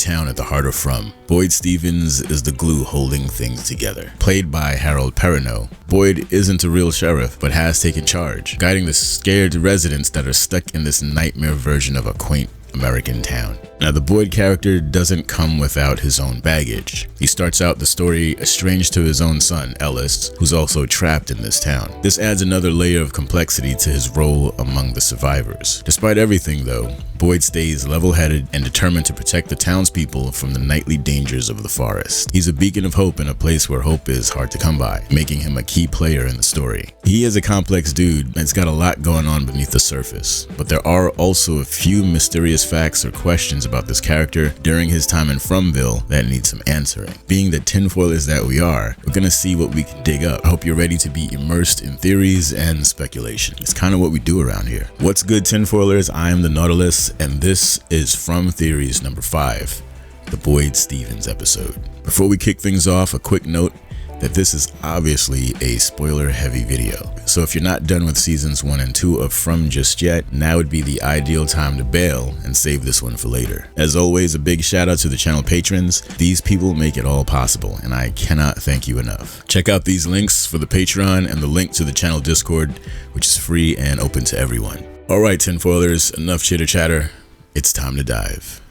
town at the heart of From. Boyd Stevens is the glue holding things together. Played by Harold Perrineau, Boyd isn't a real sheriff, but has taken charge, guiding the scared residents that are stuck in this nightmare version of a quaint American town. Now, the Boyd character doesn't come without his own baggage. He starts out the story estranged to his own son, Ellis, who's also trapped in this town. This adds another layer of complexity to his role among the survivors. Despite everything, though, Boyd stays level-headed and determined to protect the townspeople from the nightly dangers of the forest. He's a beacon of hope in a place where hope is hard to come by, making him a key player in the story. He is a complex dude that's got a lot going on beneath the surface, but there are also a few mysterious facts or questions about this character during his time in Fromville that need some answering. Being the tinfoilers that we are, we're gonna see what we can dig up. I hope you're ready to be immersed in theories and speculation. It's kind of what we do around here. What's good, tinfoilers? I am the Nautilus, and this is From Theories number 5, the Boyd Stevens episode. Before we kick things off, a quick note that this is obviously a spoiler-heavy video. So if you're not done with seasons 1 and 2 of From just yet, now would be the ideal time to bail and save this one for later. As always, a big shout out to the channel patrons. These people make it all possible, and I cannot thank you enough. Check out these links for the Patreon and the link to the channel Discord, which is free and open to everyone. Alright, tinfoilers, enough chitter chatter. It's time to dive.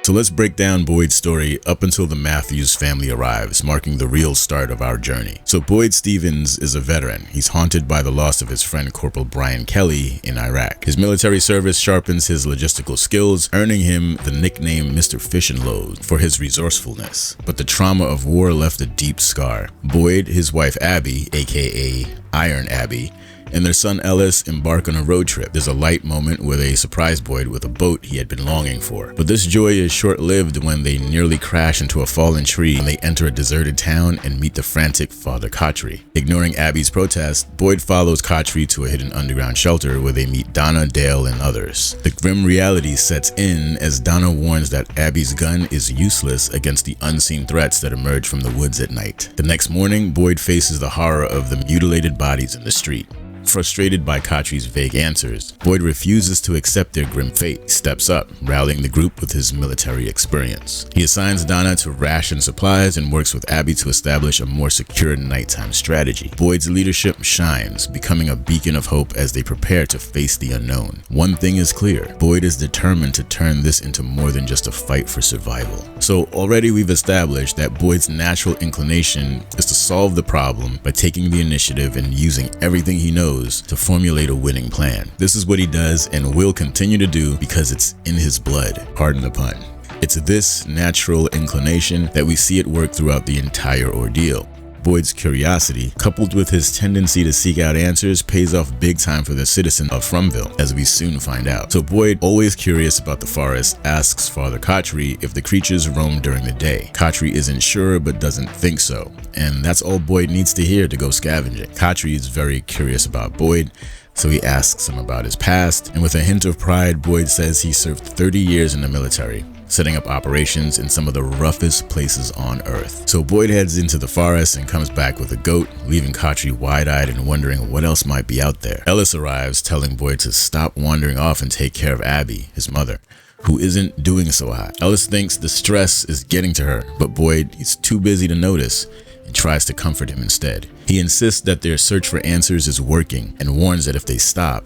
So let's break down Boyd's story up until the Matthews family arrives, marking the real start of our journey. So Boyd Stevens is a veteran. He's haunted by the loss of his friend Corporal Brian Kelly in Iraq. His military service sharpens his logistical skills, earning him the nickname Mr. Fish and Loads for his resourcefulness. But the trauma of war left a deep scar. Boyd, his wife Abby, aka Iron Abby, and their son Ellis embark on a road trip. There's a light moment where they surprise Boyd with a boat he had been longing for. But this joy is short-lived when they nearly crash into a fallen tree and they enter a deserted town and meet the frantic Father Khatri. Ignoring Abby's protest, Boyd follows Khatri to a hidden underground shelter where they meet Donna, Dale, and others. The grim reality sets in as Donna warns that Abby's gun is useless against the unseen threats that emerge from the woods at night. The next morning, Boyd faces the horror of the mutilated bodies in the street. Frustrated by Khatri's vague answers, Boyd refuses to accept their grim fate. He steps up, rallying the group with his military experience. He assigns Donna to ration supplies and works with Abby to establish a more secure nighttime strategy. Boyd's leadership shines, becoming a beacon of hope as they prepare to face the unknown. One thing is clear, Boyd is determined to turn this into more than just a fight for survival. So already we've established that Boyd's natural inclination is to solve the problem by taking the initiative and using everything he knows to formulate a winning plan. This is what he does and will continue to do because it's in his blood, pardon the pun. It's this natural inclination that we see at work throughout the entire ordeal. Boyd's curiosity, coupled with his tendency to seek out answers, pays off big time for the citizen of Fromville, as we soon find out. So Boyd, always curious about the forest, asks Father Khatri if the creatures roam during the day. Khatri isn't sure but doesn't think so, and that's all Boyd needs to hear to go scavenging. Khatri is very curious about Boyd, so he asks him about his past, and with a hint of pride, Boyd says he served 30 years in the military, setting up operations in some of the roughest places on Earth. So Boyd heads into the forest and comes back with a goat, leaving Khatri wide-eyed and wondering what else might be out there. Ellis arrives, telling Boyd to stop wandering off and take care of Abby, his mother, who isn't doing so hot. Ellis thinks the stress is getting to her, but Boyd is too busy to notice and tries to comfort him instead. He insists that their search for answers is working and warns that if they stop,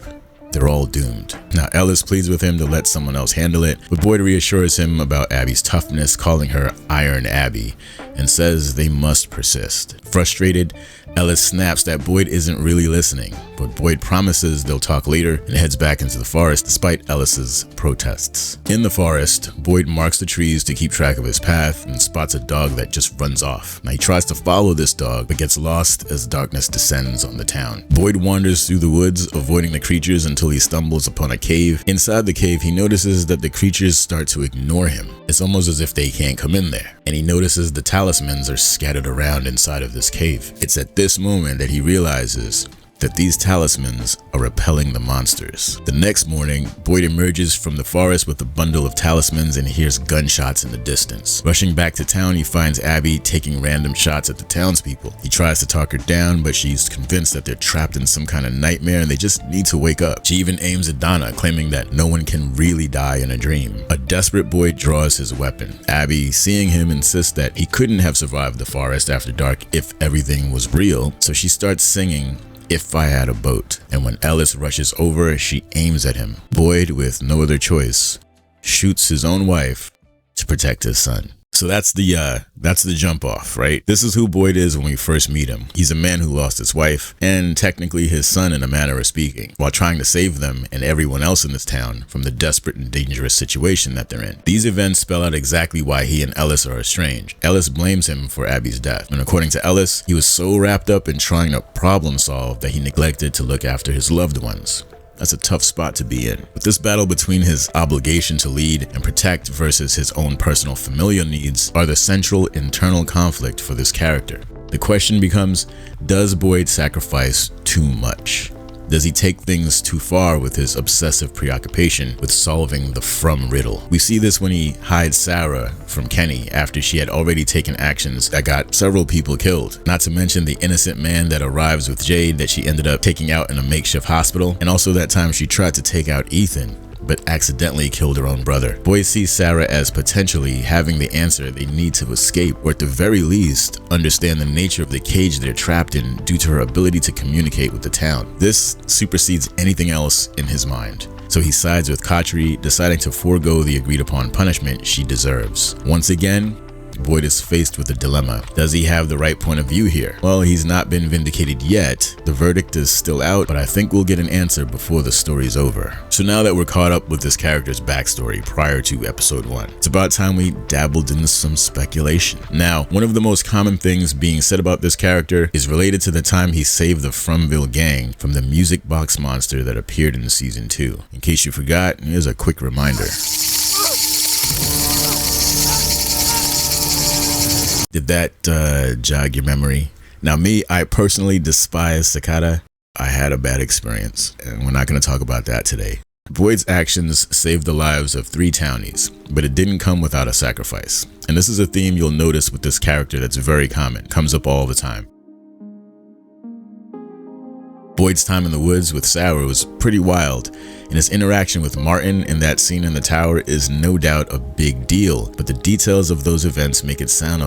they're all doomed. Now Ellis pleads with him to let someone else handle it, but Boyd reassures him about Abby's toughness, calling her Iron Abby, and says they must persist. Frustrated, Ellis snaps that Boyd isn't really listening, but Boyd promises they'll talk later and heads back into the forest despite Ellis's protests. In the forest, Boyd marks the trees to keep track of his path and spots a dog that just runs off. Now he tries to follow this dog but gets lost as darkness descends on the town. Boyd wanders through the woods, avoiding the creatures until he stumbles upon a cave. Inside the cave, he notices that the creatures start to ignore him. It's almost as if they can't come in there, and he notices the talismans are scattered around inside of this cave. It's at this moment that he realizes that these talismans are repelling the monsters. The next morning, Boyd emerges from the forest with a bundle of talismans and hears gunshots in the distance. Rushing back to town, he finds Abby taking random shots at the townspeople. He tries to talk her down, but she's convinced that they're trapped in some kind of nightmare and they just need to wake up. She even aims at Donna, claiming that no one can really die in a dream. A desperate Boyd draws his weapon. Abby, seeing him, insists that he couldn't have survived the forest after dark if everything was real, so she starts singing "If I Had a Boat," and when Ellis rushes over, she aims at him. Boyd, with no other choice, shoots his own wife to protect his son. So that's the jump off, right? This is who Boyd is when we first meet him. He's a man who lost his wife and technically his son, in a manner of speaking, while trying to save them and everyone else in this town from the desperate and dangerous situation that they're in. These events spell out exactly why he and Ellis are estranged. Ellis blames him for Abby's death, and according to Ellis, he was so wrapped up in trying to problem solve that he neglected to look after his loved ones. That's a tough spot to be in. But this battle between his obligation to lead and protect versus his own personal familial needs are the central internal conflict for this character. The question becomes, does Boyd sacrifice too much? Does he take things too far with his obsessive preoccupation with solving the From riddle? We see this when he hides Sarah from Kenny after she had already taken actions that got several people killed. Not to mention the innocent man that arrives with Jade that she ended up taking out in a makeshift hospital, and also that time she tried to take out Ethan but accidentally killed her own brother. Boyd sees Sarah as potentially having the answer they need to escape, or at the very least, understand the nature of the cage they're trapped in due to her ability to communicate with the town. This supersedes anything else in his mind. So he sides with Khatri, deciding to forego the agreed upon punishment she deserves. Once again, Boyd is faced with a dilemma. Does he have the right point of view here? Well, he's not been vindicated yet. The verdict is still out, but I think we'll get an answer before the story's over. So now that we're caught up with this character's backstory prior to episode 1, it's about time we dabbled into some speculation. Now, one of the most common things being said about this character is related to the time he saved the Fromville gang from the music box monster that appeared in season 2. In case you forgot, here's a quick reminder. Did that jog your memory? Now me, I personally despise Cicada. I had a bad experience, and we're not going to talk about that today. Boyd's actions saved the lives of 3 townies, but it didn't come without a sacrifice. And this is a theme you'll notice with this character that's very common, comes up all the time. Boyd's time in the woods with Sarah was pretty wild, and his interaction with Martin in that scene in the tower is no doubt a big deal, but the details of those events make it sound,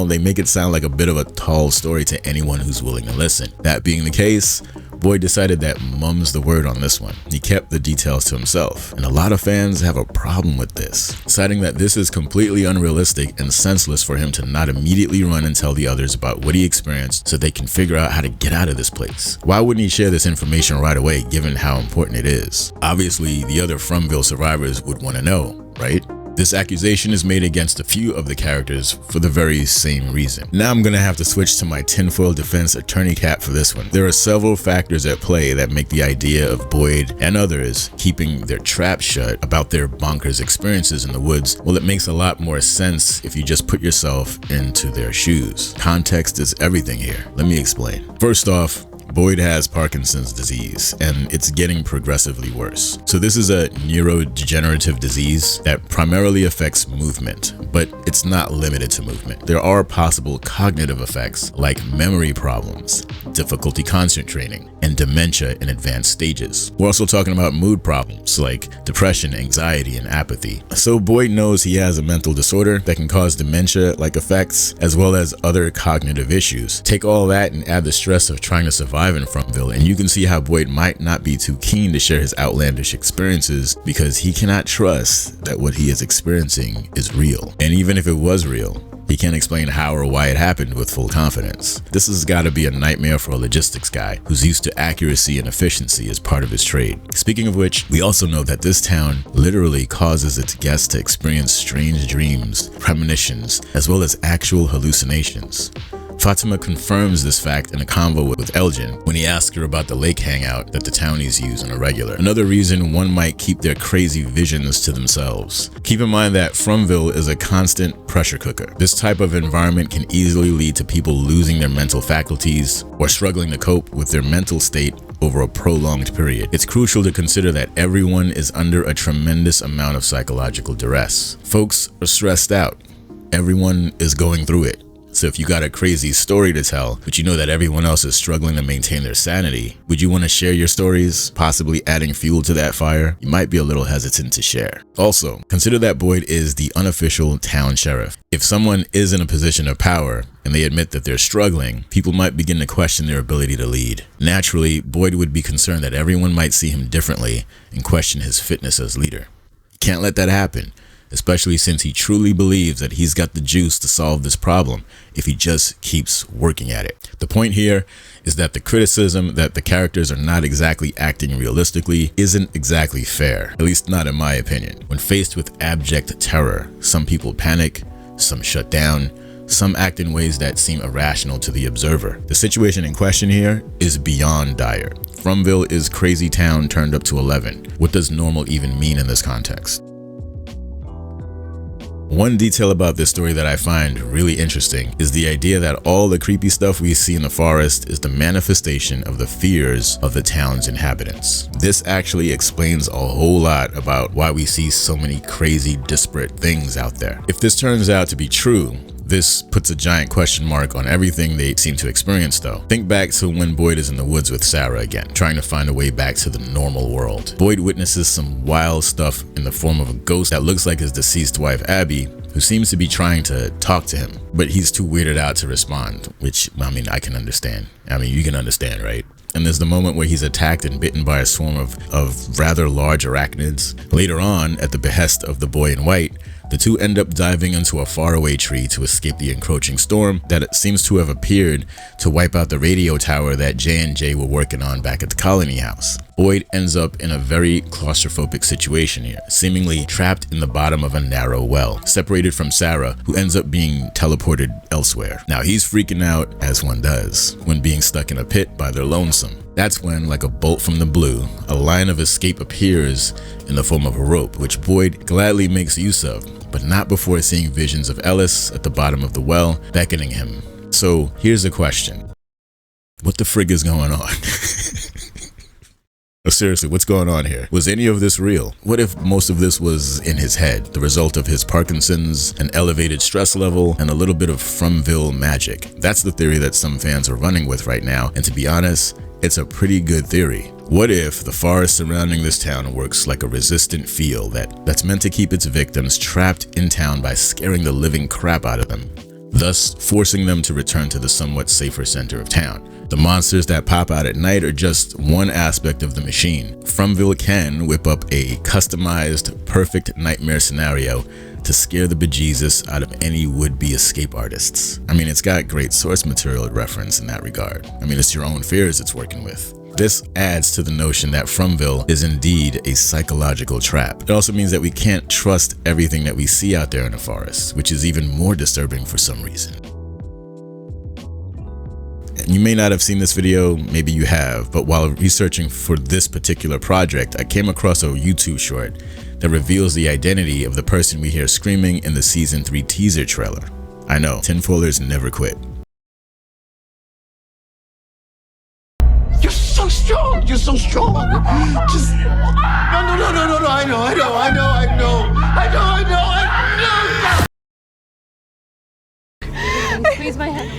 they make it sound like a bit of a tall story to anyone who's willing to listen. That being the case, Boyd decided that mum's the word on this one. He kept the details to himself, and a lot of fans have a problem with this, citing that this is completely unrealistic and senseless for him to not immediately run and tell the others about what he experienced so they can figure out how to get out of this place. Why wouldn't he share this information right away, given how important it is? Obviously, the other Fromville survivors would want to know, right? This accusation is made against a few of the characters for the very same reason. Now I'm gonna have to switch to my tinfoil defense attorney cap for this one. There are several factors at play that make the idea of Boyd and others keeping their trap shut about their bonkers experiences in the woods, well, it makes a lot more sense if you just put yourself into their shoes. Context is everything here. Let me explain. First off, Boyd has Parkinson's disease, and it's getting progressively worse. So this is a neurodegenerative disease that primarily affects movement, but it's not limited to movement. There are possible cognitive effects like memory problems, difficulty concentrating, and dementia in advanced stages. We're also talking about mood problems like depression, anxiety, and apathy. So Boyd knows he has a mental disorder that can cause dementia-like effects, as well as other cognitive issues. Take all that and add the stress of trying to survive in Fromville, and you can see how Boyd might not be too keen to share his outlandish experiences because he cannot trust that what he is experiencing is real. And even if it was real, he can't explain how or why it happened with full confidence. This has got to be a nightmare for a logistics guy who's used to accuracy and efficiency as part of his trade. Speaking of which, we also know that this town literally causes its guests to experience strange dreams, premonitions, as well as actual hallucinations. Fatima confirms this fact in a convo with Elgin when he asks her about the lake hangout that the townies use on a regular. Another reason one might keep their crazy visions to themselves. Keep in mind that Fromville is a constant pressure cooker. This type of environment can easily lead to people losing their mental faculties or struggling to cope with their mental state over a prolonged period. It's crucial to consider that everyone is under a tremendous amount of psychological duress. Folks are stressed out. Everyone is going through it. So if you got a crazy story to tell, but you know that everyone else is struggling to maintain their sanity, would you want to share your stories, possibly adding fuel to that fire? You might be a little hesitant to share. Also, consider that Boyd is the unofficial town sheriff. If someone is in a position of power and they admit that they're struggling, people might begin to question their ability to lead. Naturally, Boyd would be concerned that everyone might see him differently and question his fitness as leader. Can't let that happen, especially since he truly believes that he's got the juice to solve this problem if he just keeps working at it. The point here is that the criticism that the characters are not exactly acting realistically isn't exactly fair, at least not in my opinion. When faced with abject terror, some people panic, some shut down, some act in ways that seem irrational to the observer. The situation in question here is beyond dire. Frumville is crazy town turned up to 11. What does normal even mean in this context? One detail about this story that I find really interesting is the idea that all the creepy stuff we see in the forest is the manifestation of the fears of the town's inhabitants. This actually explains a whole lot about why we see so many crazy, disparate things out there. If this turns out to be true, this puts a giant question mark on everything they seem to experience though. Think back to when Boyd is in the woods with Sarah again, trying to find a way back to the normal world. Boyd witnesses some wild stuff in the form of a ghost that looks like his deceased wife Abby, who seems to be trying to talk to him, but he's too weirded out to respond, which, I mean, I can understand. I mean, you can understand, right? And there's the moment where he's attacked and bitten by a swarm of rather large arachnids. Later on, at the behest of the boy in white, the two end up diving into a faraway tree to escape the encroaching storm that it seems to have appeared to wipe out the radio tower that J&J were working on back at the Colony House. Boyd ends up in a very claustrophobic situation here, seemingly trapped in the bottom of a narrow well, separated from Sarah, who ends up being teleported elsewhere. Now he's freaking out, as one does, when being stuck in a pit by their lonesome. That's when, like a bolt from the blue, a line of escape appears in the form of a rope, which Boyd gladly makes use of, but not before seeing visions of Ellis at the bottom of the well, beckoning him. So here's the question. What the frig is going on? Oh, seriously, what's going on here? Was any of this real? What if most of this was in his head, the result of his Parkinson's, an elevated stress level, and a little bit of Frumville magic? That's the theory that some fans are running with right now, and to be honest, it's a pretty good theory. What if the forest surrounding this town works like a resistant field that's meant to keep its victims trapped in town by scaring the living crap out of them, thus forcing them to return to the somewhat safer center of town? The monsters that pop out at night are just one aspect of the machine. Frumville can whip up a customized, perfect nightmare scenario to scare the bejesus out of any would-be escape artists. I mean, it's got great source material reference in that regard. I mean, it's your own fears it's working with. This adds to the notion that Frumville is indeed a psychological trap. It also means that we can't trust everything that we see out there in the forest, which is even more disturbing for some reason. You may not have seen this video, maybe you have, but while researching for this particular project, I came across a YouTube short that reveals the identity of the person we hear screaming in the season 3 teaser trailer. I know, tinfoilers never quit. You're so strong! You're so strong! Just... No, I know! Squeeze my hand.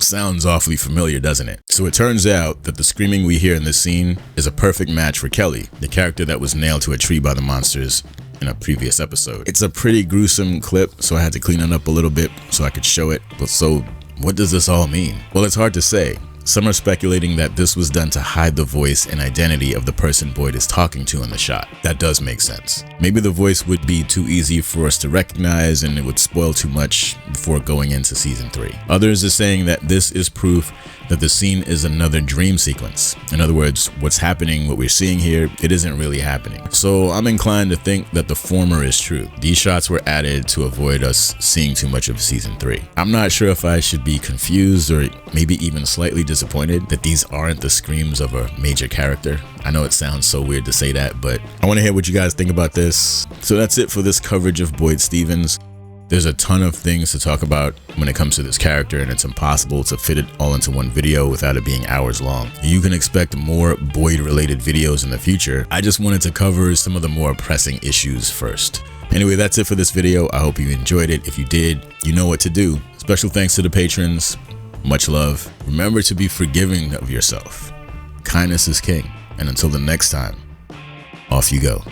Sounds awfully familiar, doesn't it? So it turns out that the screaming we hear in this scene is a perfect match for Kelly, the character that was nailed to a tree by the monsters in a previous episode. It's a pretty gruesome clip, so I had to clean it up a little bit so I could show it. But so, what does this all mean? Well, it's hard to say. Some are speculating that this was done to hide the voice and identity of the person Boyd is talking to in the shot. That does make sense. Maybe the voice would be too easy for us to recognize and it would spoil too much before going into season 3. Others are saying that this is proof that the scene is another dream sequence. In other words, what's happening, what we're seeing here, it isn't really happening. So I'm inclined to think that the former is true. These shots were added to avoid us seeing too much of season 3. I'm not sure if I should be confused or maybe even slightly disappointed that these aren't the screams of a major character. I know it sounds so weird to say that, but I want to hear what you guys think about this. So that's it for this coverage of Boyd Stevens. There's a ton of things to talk about when it comes to this character, and it's impossible to fit it all into one video without it being hours long. You can expect more Boyd related videos in the future. I just wanted to cover some of the more pressing issues first. Anyway, that's it for this video. I hope you enjoyed it. If you did, you know what to do. Special thanks to the patrons. Much love. Remember to be forgiving of yourself. Kindness is king. And until the next time, off you go.